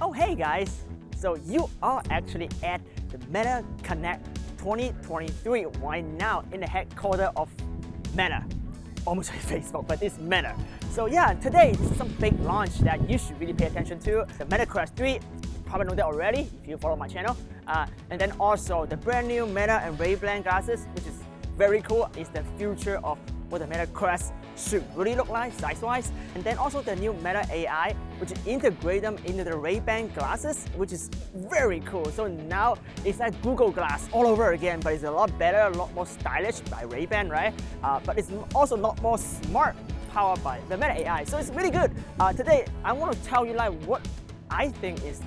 Oh, hey guys! So you are actually at the Meta Connect 2023 right now in the headquarters of Meta. Almost like Facebook, but it's Meta. So yeah, today this is some big launch that you should really pay attention to. The Meta Quest 3, probably know that already if you follow my channel. And then also the brand new Meta and RayBan glasses, which is very cool. It's the future of what the Meta Quest should really look like size-wise. And then also the new Meta AI, which integrate them into the RayBan glasses, which is very cool. So now it's like Google Glass all over again, but it's a lot better, a lot more stylish by RayBan, right? But it's also a lot more smart, powered by the Meta AI. So it's really good. Today, I want to tell you like what I think is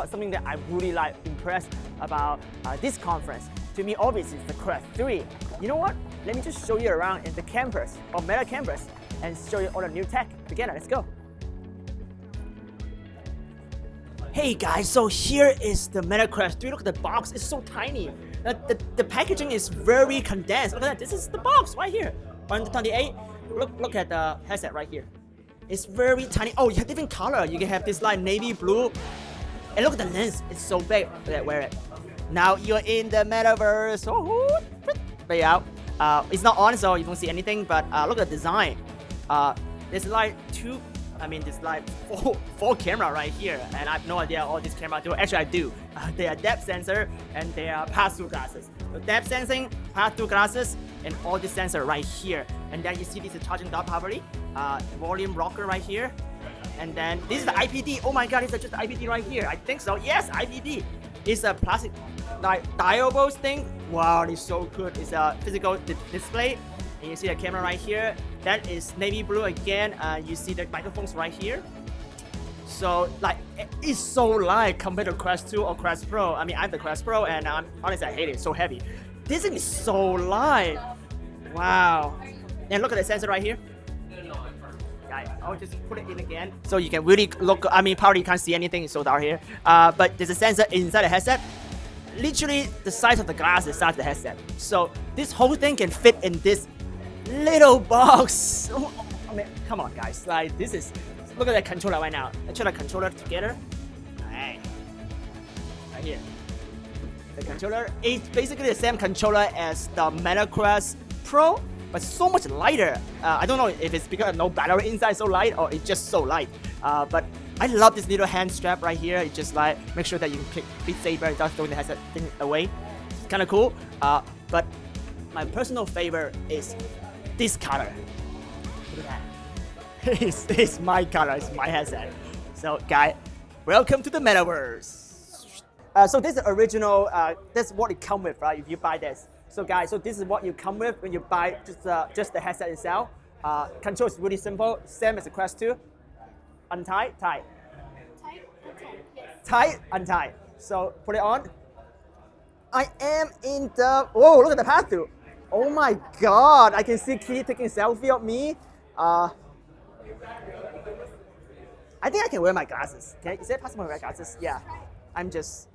something that I really like impressed about this conference. To me, obviously, it's the Quest 3. You know what? Let me just show you around in the campus, or Meta campus, and show you all the new tech together. Let's go. Hey guys, so here is the Meta Quest 3. Look at the box, it's so tiny. The packaging is very condensed. Look at that, this is the box right here. 128, look at the headset right here. It's very tiny. Oh, you have different color. You can have this like navy blue. And look at the lens, it's so big. Look at that, wear it. Now you're in the metaverse. Oh, way out. It's not on, so you don't see anything, but look at the design. There's like there's like four camera right here, and I have no idea all these cameras do. Actually, I do. They are depth sensor and they are pass-through glasses. So depth sensing, pass-through glasses, and all the sensor right here. And then you see this is charging dock properly. Volume rocker right here. And then this is the IPD. Oh my god, it's just the IPD right here. I think so. Yes, IPD. It's a plastic like diode thing. Wow, it's so good. It's a physical display. And you see the camera right here. That is navy blue again. You see the microphones right here. So like it's so light compared to Quest 2 or Quest Pro. I mean, I have the Quest Pro, and honestly I hate it. It's so heavy. This thing is so light. Wow. And look at the sensor right here. I'll just put it in again so you can really look. I mean, probably you can't see anything, it's so dark here. But there's a sensor inside the headset. Literally the size of the glass is the size of the headset. So this whole thing can fit in this little box. I mean, come on guys, like this is, look at the controller right now. Let's try the controller together. Right here. The controller is basically the same controller as the Meta Quest Pro, but so much lighter. I don't know if it's because no battery inside so light or it's just so light. But I love this little hand strap right here. It just like make sure that you can click Beat Saber without throwing the headset thing away. It's kind of cool. But my personal favorite is this color. Look at that. It's my color. It's my headset. So guys, welcome to the metaverse. So this is original. That's what it comes with, right? If you buy this. So guys, so this is what you come with when you buy just the headset itself. Control is really simple, same as the Quest 2. Untie, tie. Tight, yes. Tie, untie. So put it on. I am in the, whoa, look at the pass-through. Oh my god, I can see Kitty taking a selfie of me. I think I can wear my glasses. Okay, is it possible to wear glasses? Yeah, I'm just.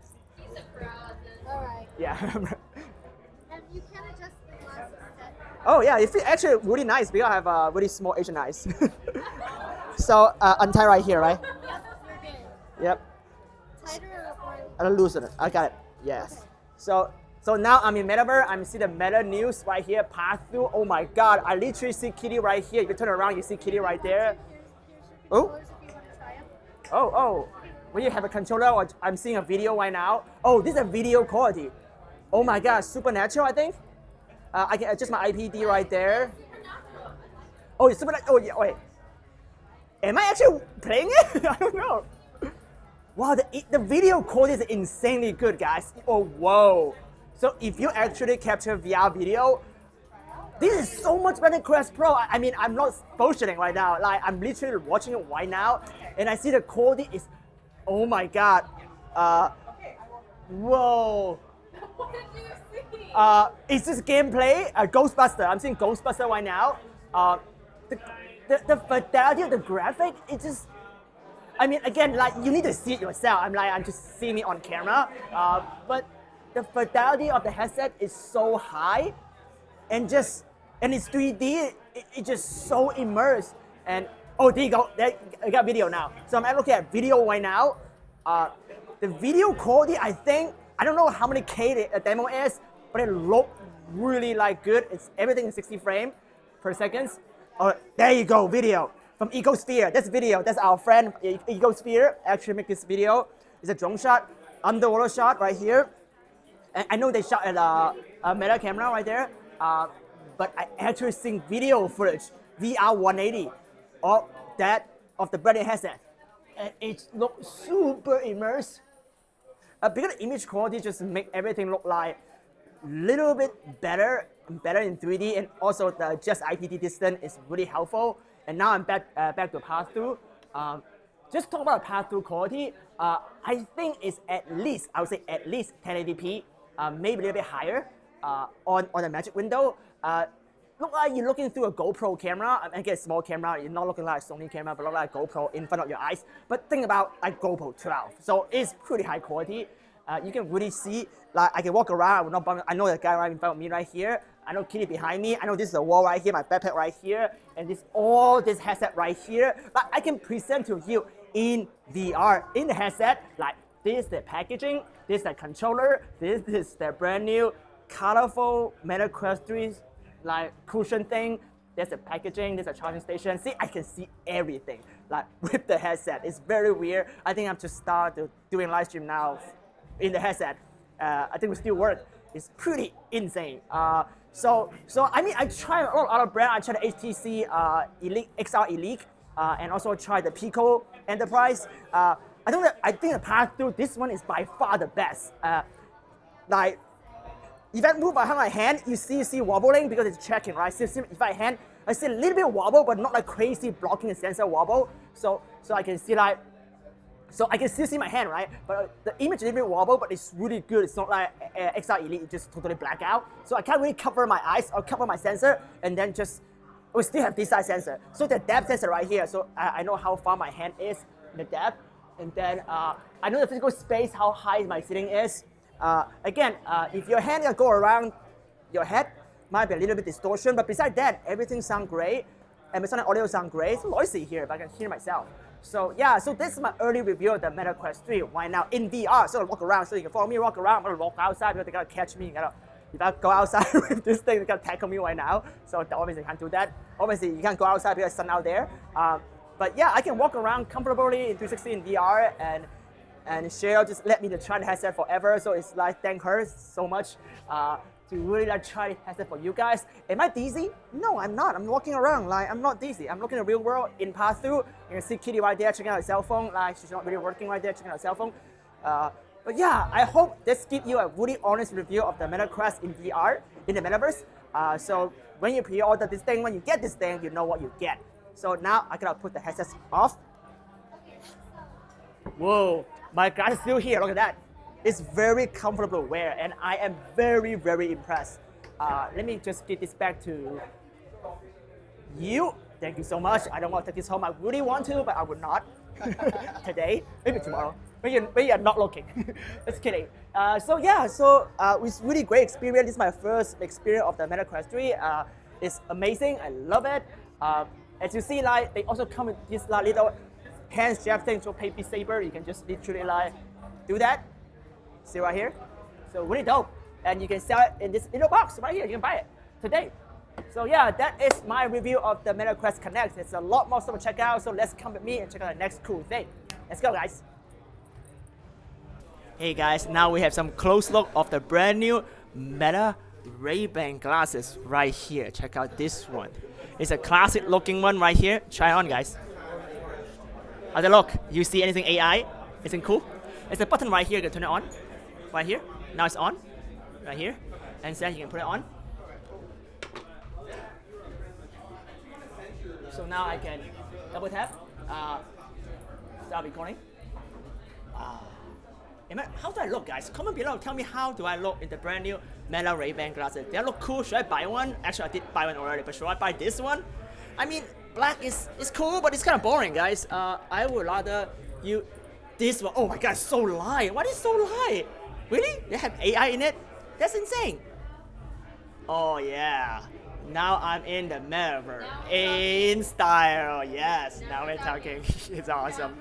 All right. Yeah. And you can adjust the glasses set. Oh yeah, it feels actually really nice because I have really small Asian eyes. So untie right here, right? Yep, you're good. Yep. Tighter or And loosen it. I got it. Yes. So now I'm in Metaverse. I'm see the Meta News right here. Pass through. Oh my God! I literally see Kitty right here. You turn around, you see Kitty right there. here's Oh. controllers if you want to try them. Oh. When you have a controller, or I'm seeing a video right now. Oh, this is a video quality. Oh my God, supernatural, I think. I can adjust my IPD right there. Oh, it's supernatural. Oh yeah, wait. Am I actually playing it? I don't know. Wow, the video quality is insanely good, guys. Oh, whoa. So if you actually capture VR video, this is so much better than Quest Pro. I mean, I'm not bullshitting right now. Like, I'm literally watching it right now, and I see the quality is, oh my God. Whoa. What did you see? It's just gameplay, Ghostbuster. I'm seeing Ghostbuster right now. The fidelity of the graphic, it just, I mean, again, like you need to see it yourself. I'm just seeing it on camera. But the fidelity of the headset is so high, and it's 3D. It's just so immersed. And oh, there you go. I got video now. So I'm looking at video right now. The video quality, I think, I don't know how many K the demo is, but it looked really like good. It's everything in 60 frames per second. Oh, there you go, video from Ecosphere. That's video. That's our friend Ecosphere actually make this video. It's a drone shot, underwater shot right here. And I know they shot at a Meta camera right there, but I actually seen video footage, VR 180, of the brand new headset, and it looks super immersive. Because the image quality just make everything look like a little bit better in 3D, and also the just IPT distance is really helpful. And now I'm back to pass-through. Just talk about pass-through quality. I think it's I would say at least 1080p, maybe a little bit higher on the Magic Window. Look like you're looking through a GoPro camera. I get a small camera. You're not looking like a Sony camera, but look like a GoPro in front of your eyes. But think about like GoPro 12. So it's pretty high quality. You can really see, like I can walk around. I will not bump. I know the guy right in front of me right here. I know Kitty behind me. I know this is the wall right here, my backpack right here, and this headset right here. Like I can present to you in VR, in the headset. Like this is the packaging, this is the controller, this is the brand new colorful Meta Quest 3 like cushion thing. There's a packaging, there's a charging station. See, I can see everything like with the headset. It's very weird. I think I'm just started doing live stream now in the headset. I think we still work. It's pretty insane. So I mean, I tried a lot of other brands. I tried the HTC Elite, XR Elite, and also tried the Pico Enterprise. I think the pass-through, this one is by far the best. Like, if I move my hand, you see wobbling because it's checking, right? So if I hand, I see a little bit wobble, but not like crazy blocking the sensor wobble. So I can see like, so I can still see my hand, right? But the image is a little bit wobble, but it's really good. It's not like XR Elite, it just totally black out. So I can't really cover my eyes or cover my sensor, and then we still have this side sensor. So the depth sensor right here, so I know how far my hand is in the depth. And then I know the physical space, how high my ceiling is. Again, if your hand can go around your head, might be a little bit distortion, but besides that, everything sounds great. And besides the audio sounds great. It's noisy here, but I can hear myself. So yeah, so this is my early review of the Meta Quest 3 right now in VR. So I walk around, so you can follow me, walk around. I'm gonna walk outside because they gotta catch me. If I go outside with this thing, they're gonna tackle me right now. So obviously you can't do that. Obviously you can't go outside because the sun out there. But yeah, I can walk around comfortably in 360 in VR, and Cheryl just let me to try the headset forever. So it's like, thank her so much to really like try the headset for you guys. Am I dizzy? No, I'm not. I'm walking around like I'm not dizzy. I'm looking at the real world in pass-through. You can see Kitty right there checking out her cell phone. Like she's not really working right there checking out her cell phone. But yeah, I hope this gives you a really honest review of the Meta Quest in VR, in the metaverse. So when you pre-order this thing, when you get this thing, you know what you get. So now I gotta put the headsets off. Whoa, my glass is still here, look at that. It's very comfortable to wear, and I am very, very impressed. Let me just get this back to you. Thank you so much. I don't want to take this home. I really want to, but I would not today, maybe tomorrow. When you're not looking. Just kidding. So yeah, it was really great experience. This is my first experience of the Meta Quest 3. It's amazing. I love it. As you see, like they also come with this like, little hand strap thing, so paper saber. You can just literally like do that. See right here. So really dope. And you can sell it in this little box right here. You can buy it today. So yeah, that is my review of the Meta Quest Connect. It's a lot more stuff to check out. So let's come with me and check out the next cool thing. Let's go, guys. Hey guys, now we have some close look of the brand new Meta RayBan glasses right here. Check out this one. It's a classic looking one right here. Try it on, guys. How's it look? You see anything AI? Isn't cool? There's a button right here. You can turn it on. Right here. Now it's on. Right here. And then you can put it on. So now I can double tap. Start recording. How do I look, guys? Comment below. Tell me how do I look in the brand new Meta RayBan glasses. They look cool. Should I buy one? Actually, I did buy one already, but should I buy this one? I mean, black is cool, but it's kind of boring, guys. I would rather this one. Oh my God, it's so light. Why is it so light? Really? They have AI in it? That's insane. Oh yeah. Now I'm in the metaverse. In style. Yes, now we're talking. It's awesome.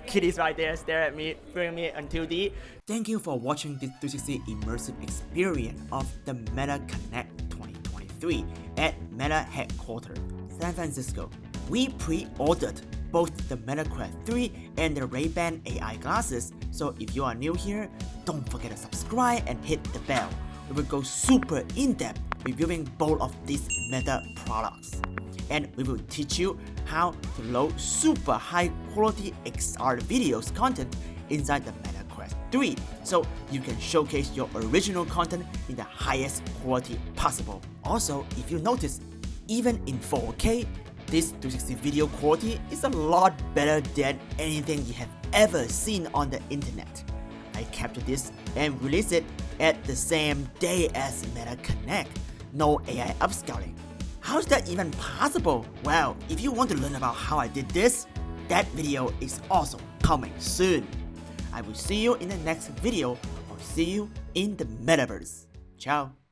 Kitty's right there, stare at me, bring me on 2D. Thank you for watching this 360 immersive experience of the Meta Connect 2023 at Meta headquarters, San Francisco. We pre-ordered both the Meta Quest 3 and the RayBan AI glasses, so if you are new here, don't forget to subscribe and hit the bell. We will go super in-depth reviewing both of these Meta products. And we will teach you how to load super high quality XR videos content inside the Meta Quest 3 so you can showcase your original content in the highest quality possible. Also, if you notice, even in 4K, this 360 video quality is a lot better than anything you have ever seen on the internet. I captured this and released it at the same day as Meta Connect. No AI upscaling. How is that even possible? Well, if you want to learn about how I did this, that video is also coming soon. I will see you in the next video or see you in the metaverse. Ciao.